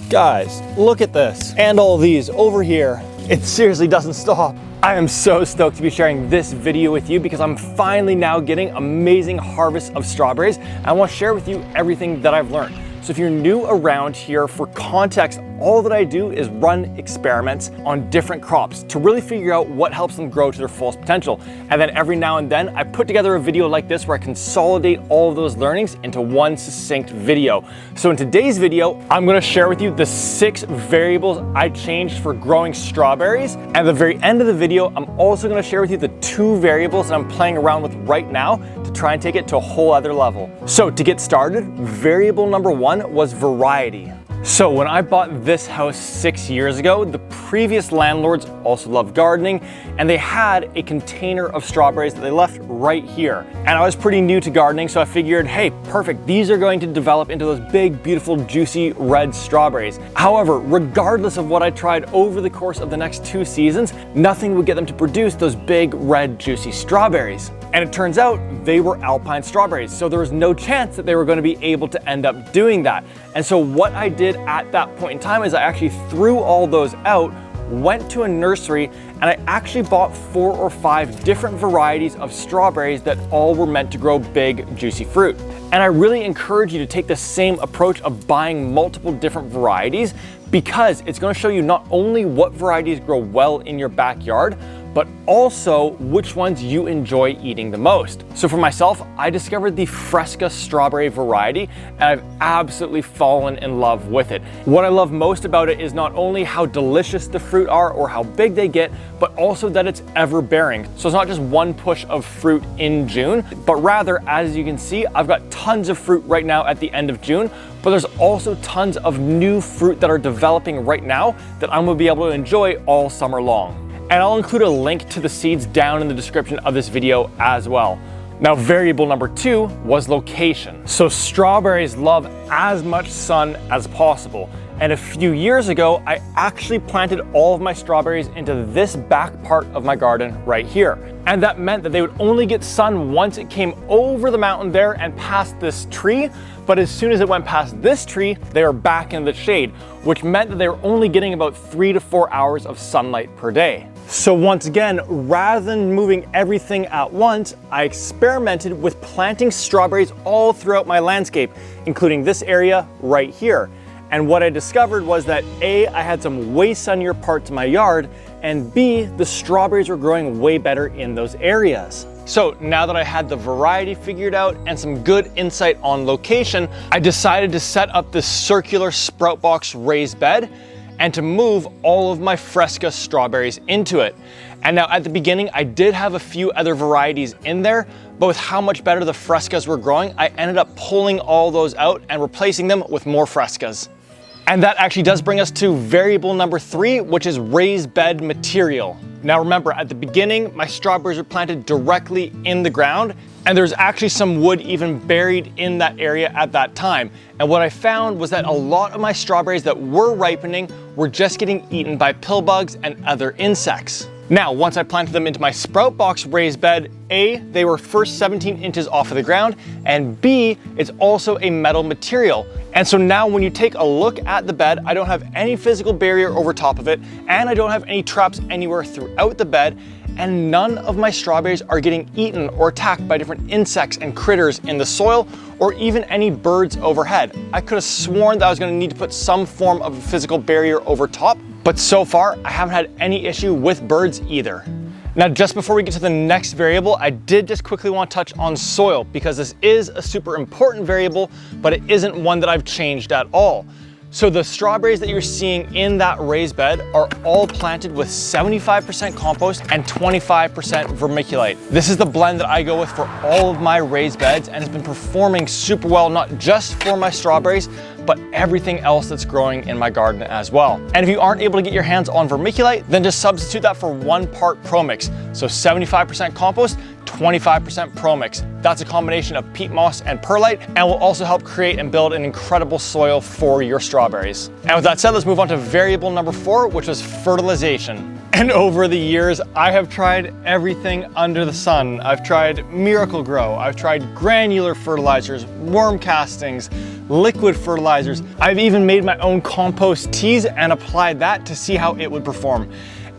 Guys, look at this. And all these over here. It seriously doesn't stop. I am so stoked to be sharing this video with you because I'm finally now getting amazing harvests of strawberries. And I want to share with you everything that I've learned. So if you're new around here, for context, all that I do is run experiments on different crops to really figure out what helps them grow to their fullest potential. And then every now and then I put together a video like this where I consolidate all of those learnings into one succinct video. So in today's video, I'm going to share with you the 6 variables I changed for growing strawberries. And at the very end of the video, I'm also going to share with you the 2 variables that I'm playing around with right now to try and take it to a whole other level. So to get started, variable number 1 was variety. So when I bought this house 6 years ago, the previous landlords also loved gardening, and they had a container of strawberries that they left right here. And I was pretty new to gardening, so I figured, hey, perfect, these are going to develop into those big, beautiful, juicy red strawberries. However, regardless of what I tried over the course of the next 2 seasons, nothing would get them to produce those big, red, juicy strawberries. And it turns out they were alpine strawberries, so there was no chance that they were going to be able to end up doing that. And so what I did at that point in time is I actually threw all those out, went to a nursery, and I actually bought 4 or 5 different varieties of strawberries that all were meant to grow big, juicy fruit. And I really encourage you to take the same approach of buying multiple different varieties, because it's going to show you not only what varieties grow well in your backyard, but also which ones you enjoy eating the most. So for myself, I discovered the Fresca strawberry variety, and I've absolutely fallen in love with it. What I love most about it is not only how delicious the fruit are or how big they get, but also that it's ever bearing. So it's not just one push of fruit in June, but rather, as you can see, I've got tons of fruit right now at the end of June, but there's also tons of new fruit that are developing right now that I'm gonna be able to enjoy all summer long. And I'll include a link to the seeds down in the description of this video as well. Now, variable number 2 was location. So strawberries love as much sun as possible. And a few years ago, I actually planted all of my strawberries into this back part of my garden right here. And that meant that they would only get sun once it came over the mountain there and past this tree. But as soon as it went past this tree, they were back in the shade, which meant that they were only getting about 3 to 4 hours of sunlight per day. So once again, rather than moving everything at once, I experimented with planting strawberries all throughout my landscape, including this area right here. And what I discovered was that A, I had some way sunnier parts of my yard, and B, the strawberries were growing way better in those areas. So now that I had the variety figured out and some good insight on location, I decided to set up this circular Sproutbox raised bed and to move all of my Fresca strawberries into it. And now at the beginning, I did have a few other varieties in there, but with how much better the Frescas were growing, I ended up pulling all those out and replacing them with more Frescas. And that actually does bring us to variable number 3, which is raised bed material. Now remember, at the beginning, my strawberries were planted directly in the ground, and there's actually some wood even buried in that area at that time. And what I found was that a lot of my strawberries that were ripening were just getting eaten by pill bugs and other insects. Now, once I planted them into my Sproutbox raised bed, A, they were first 17 inches off of the ground, and B, it's also a metal material. And so now when you take a look at the bed, I don't have any physical barrier over top of it, and I don't have any traps anywhere throughout the bed, and none of my strawberries are getting eaten or attacked by different insects and critters in the soil, or even any birds overhead. I could have sworn that I was going to need to put some form of a physical barrier over top, but so far I haven't had any issue with birds either. Now, just before we get to the next variable, I did just quickly want to touch on soil, because this is a super important variable, but it isn't one that I've changed at all. So the strawberries that you're seeing in that raised bed are all planted with 75% compost and 25% vermiculite. This is the blend that I go with for all of my raised beds, and it's been performing super well, not just for my strawberries, but everything else that's growing in my garden as well. And if you aren't able to get your hands on vermiculite, then just substitute that for 1 part Pro Mix. So 75% compost, 25% Pro Mix. That's a combination of peat moss and perlite, and will also help create and build an incredible soil for your strawberries. And with that said, let's move on to variable number 4, which was fertilization. And over the years, I have tried everything under the sun. I've tried Miracle-Gro, I've tried granular fertilizers, worm castings, liquid fertilizers. I've even made my own compost teas and applied that to see how it would perform.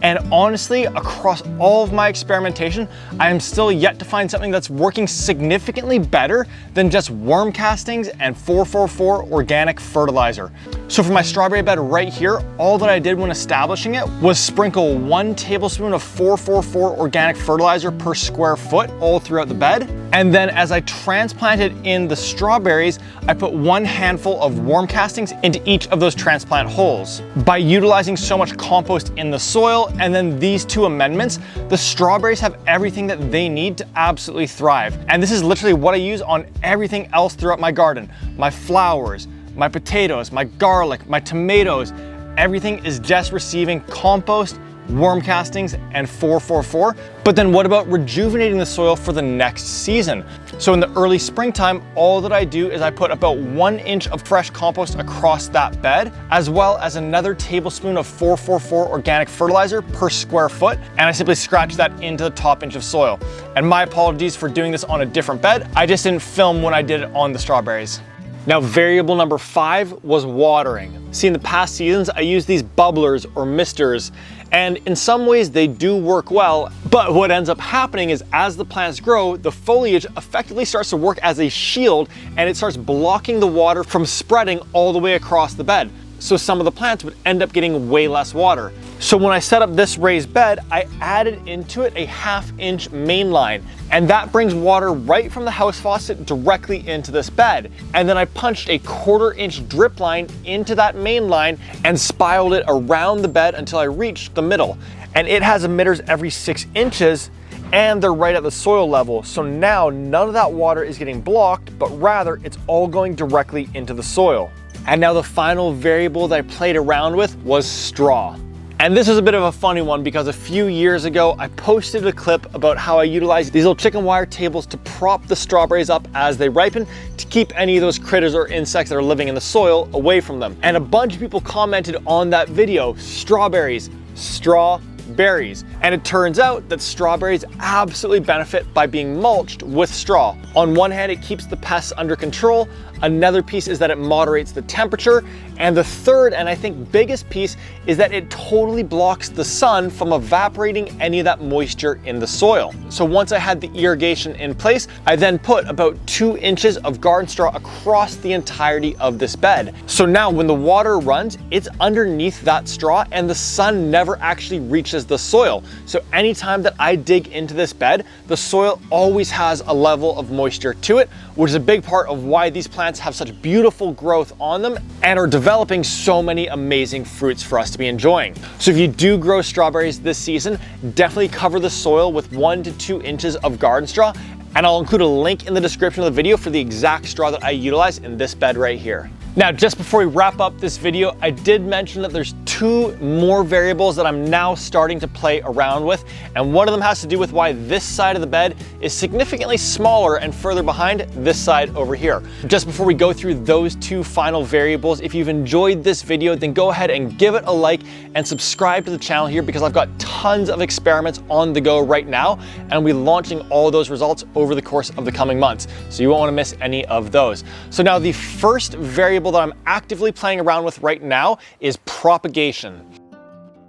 And honestly, across all of my experimentation, I am still yet to find something that's working significantly better than just worm castings and 444 organic fertilizer. So for my strawberry bed right here, all that I did when establishing it was sprinkle 1 tablespoon of 444 organic fertilizer per square foot all throughout the bed. And then as I transplanted in the strawberries, I put 1 handful of worm castings into each of those transplant holes. By utilizing so much compost in the soil and then these 2 amendments, the strawberries have everything that they need to absolutely thrive. And this is literally what I use on everything else throughout my garden. My flowers, my potatoes, my garlic, my tomatoes, everything is just receiving compost, worm castings, and 444. But then what about rejuvenating the soil for the next season? So in the early springtime, all that I do is I put about 1 inch of fresh compost across that bed, as well as another tablespoon of 444 organic fertilizer per square foot, and I simply scratch that into the top inch of soil. And my apologies for doing this on a different bed. I just didn't film when I did it on the strawberries. Now, variable number 5 was watering. See, in the past seasons, I used these bubblers or misters, and in some ways they do work well, but what ends up happening is as the plants grow, the foliage effectively starts to work as a shield, and it starts blocking the water from spreading all the way across the bed. So some of the plants would end up getting way less water. So when I set up this raised bed, I added into it a 1/2 inch main line, and that brings water right from the house faucet directly into this bed. And then I punched a 1/4 inch drip line into that main line and spiraled it around the bed until I reached the middle. And it has emitters every 6 inches, and they're right at the soil level. So now none of that water is getting blocked, but rather it's all going directly into the soil. And now the final variable that I played around with was straw. And this is a bit of a funny one because a few years ago, I posted a clip about how I utilized these little chicken wire tables to prop the strawberries up as they ripen to keep any of those critters or insects that are living in the soil away from them. And a bunch of people commented on that video, strawberries, strawberries. And it turns out that strawberries absolutely benefit by being mulched with straw. On one hand, it keeps the pests under control. Another piece is that it moderates the temperature. And the third, and I think biggest piece, is that it totally blocks the sun from evaporating any of that moisture in the soil. So once I had the irrigation in place, I then put about 2 inches of garden straw across the entirety of this bed. So now when the water runs, it's underneath that straw and the sun never actually reaches the soil. So anytime that I dig into this bed, the soil always has a level of moisture to it, which is a big part of why these plants have such beautiful growth on them and are developing so many amazing fruits for us to be enjoying. So if you do grow strawberries this season, definitely cover the soil with 1 to 2 inches of garden straw, and I'll include a link in the description of the video for the exact straw that I utilize in this bed right here. Now, just before we wrap up this video, I did mention that there's 2 more variables that I'm now starting to play around with, and one of them has to do with why this side of the bed is significantly smaller and further behind this side over here. Just before we go through those 2 final variables, if you've enjoyed this video, then go ahead and give it a like and subscribe to the channel here because I've got tons of experiments on the go right now, and I'll be launching all those results over the course of the coming months. So you won't want to miss any of those. So now the first variable that I'm actively playing around with right now is propagation.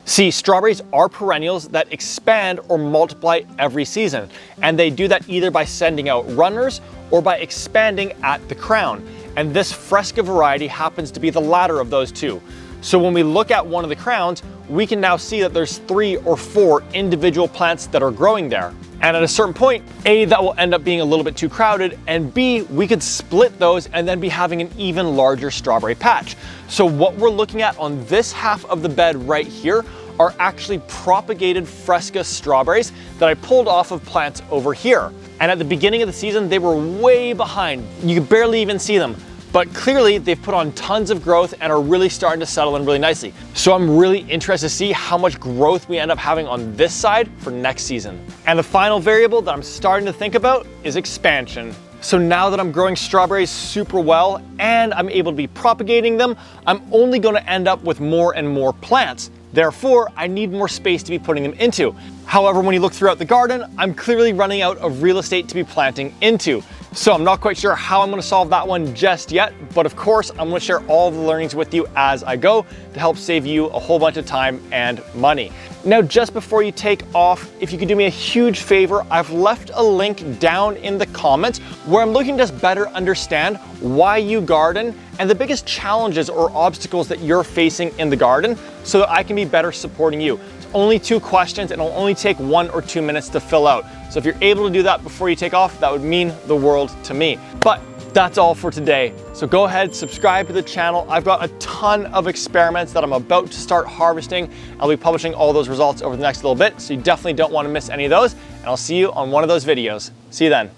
See, strawberries are perennials that expand or multiply every season, and they do that either by sending out runners or by expanding at the crown. And this Fresca variety happens to be the latter of those 2. So when we look at one of the crowns, we can now see that there's 3 or 4 individual plants that are growing there. And at a certain point, A, that will end up being a little bit too crowded, and B, we could split those and then be having an even larger strawberry patch. So what we're looking at on this half of the bed right here are actually propagated Fresca strawberries that I pulled off of plants over here. And at the beginning of the season, they were way behind. You could barely even see them. But clearly they've put on tons of growth and are really starting to settle in really nicely. So I'm really interested to see how much growth we end up having on this side for next season. And the final variable that I'm starting to think about is expansion. So now that I'm growing strawberries super well and I'm able to be propagating them, I'm only going to end up with more and more plants. Therefore, I need more space to be putting them into. However, when you look throughout the garden, I'm clearly running out of real estate to be planting into. So I'm not quite sure how I'm gonna solve that one just yet, but of course, I'm gonna share all the learnings with you as I go to help save you a whole bunch of time and money. Now, just before you take off, if you could do me a huge favor, I've left a link down in the comments where I'm looking to just better understand why you garden and the biggest challenges or obstacles that you're facing in the garden so that I can be better supporting you. It's only 2 questions and it'll only take 1 or 2 minutes to fill out. So if you're able to do that before you take off, that would mean the world to me. But that's all for today. So go ahead, subscribe to the channel. I've got a ton of experiments that I'm about to start harvesting. I'll be publishing all those results over the next little bit, so you definitely don't want to miss any of those. And I'll see you on one of those videos. See you then.